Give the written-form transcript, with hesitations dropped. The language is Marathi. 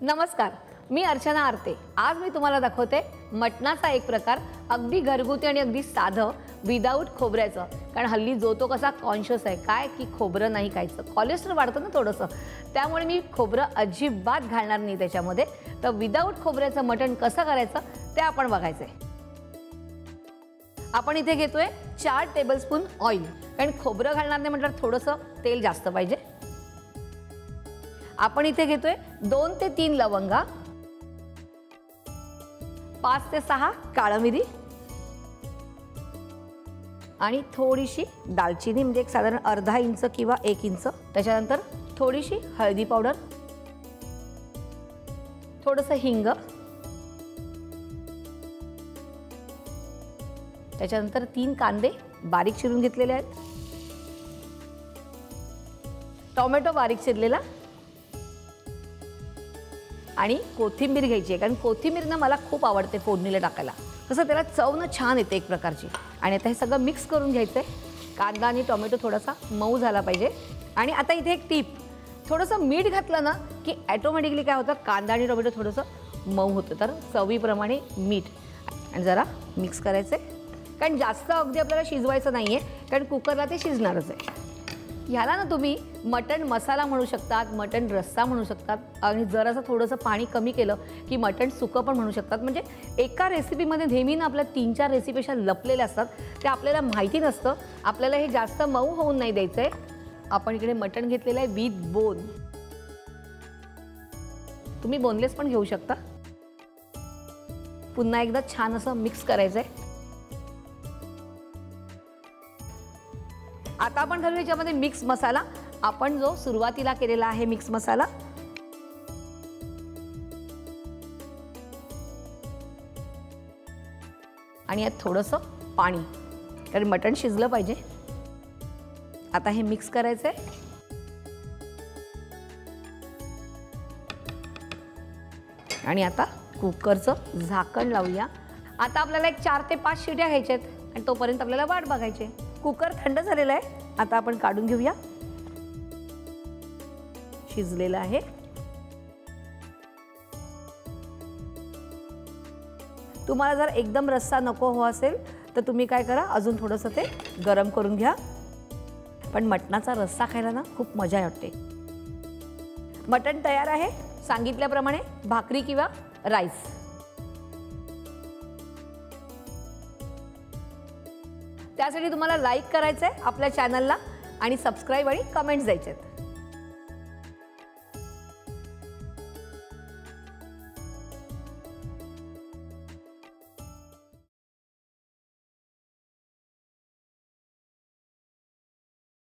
नमस्कार, मी अर्चना आरते। आज मी तुम्हाला दाखवते मटणाचा एक प्रकार, अगदी घरगुती आणि अगदी साधं विदाउट खोबऱ्याचं। कारण हल्ली जो तो कसा कॉन्शियस आहे काय की खोबरं नाही खायचं, कोलेस्ट्रॉल वाढतं ना थोडंसं, त्यामुळे मी खोबरं अजिबात घालणार नाही त्याच्यामध्ये। तर विदाउट खोबऱ्याचं मटण कसं करायचं ते आपण बघायचंय। आपण इथे घेतोय 4 टेबलस्पून ऑइल, कारण खोबरं घालणार नाही म्हटल्यावर थोडंसं तेल जास्त पाहिजे। आपण इथे घेतोय 2 ते 3 लवंगा, 5 ते 6 काळी मिरी आणि थोडीशी दालचिनी, म्हणजे एक साधारण अर्धा इंच किंवा 1 इंच। त्याच्यानंतर थोडीशी हळदी पावडर, थोडंसं हिंग, त्याच्यानंतर 3 कांदे बारीक चिरून घेतलेले आहेत, टोमॅटो बारीक चिरलेला आणि कोथिंबीर घ्यायची आहे, कारण कोथिंबीरनं मला खूप आवडते फोडणीला टाकायला, कसं त्याला चव ना छान येते एक प्रकारची। आणि आता हे सगळं मिक्स करून घ्यायचं आहे। कांदा आणि टोमॅटो थोडासा मऊ झाला पाहिजे। आणि आता इथे एक टिप, थोडंसं मीठ घातलं ना की ऑटोमॅटिकली काय होतं, कांदा आणि टोमॅटो थोडंसं मऊ होतं। तर चवीप्रमाणे मीठ आणि जरा मिक्स करायचं आहे, कारण जास्त अगदी आपल्याला शिजवायचं नाही आहे, कारण कुकरला ते शिजणारच आहे। ह्याला ना तुम्ही मटण मसाला म्हणू शकतात, मटण रस्सा म्हणू शकतात, आणि जरासं थोडंसं पाणी कमी केलं की मटण सुकं पण म्हणू शकतात। म्हणजे एका रेसिपीमध्ये नेहमी ना आपल्या 3-4 रेसिपीशा लपलेल्या असतात, ते आपल्याला माहिती नसतं। आपल्याला हे जास्त मऊ होऊन नाही द्यायचं आहे। आपण इकडे मटण घेतलेलं आहे विथ बोन, तुम्ही बोनलेस पण घेऊ शकता। पुन्हा एकदा छान असं मिक्स करायचं आहे। आता आपण घालू याच्यामध्ये मिक्स मसाला, आपण जो सुरुवातीला केलेला आहे मिक्स मसाला। आणि यात थोडंसं पाणी, कारण मटण शिजलं पाहिजे। आता हे मिक्स करायचं आहे। आणि आता कुकरचं झाकण लावूया। आता आपल्याला एक 4 ते 5 शिट्या घ्यायच्या आहेत, आणि तोपर्यंत आपल्याला वाट बघायची। कुकर थंड झालेला आहे, आता आपण काढून घेऊया। शिजलेलं आहे। तुम्हाला जर एकदम रस्सा नको हो असेल तर तुम्ही काय करा, अजून थोडंसं ते गरम करून घ्या। पण मटणाचा रस्सा खायला ना खूप मजा वाटते। मटण तयार आहे, सांगितल्याप्रमाणे भाकरी किंवा राईस। त्यासाठी तुम्हाला लाईक करायचं आहे आपल्या चॅनलला, आणि सबस्क्राईब आणि कमेंट्स द्यायचे आहेत।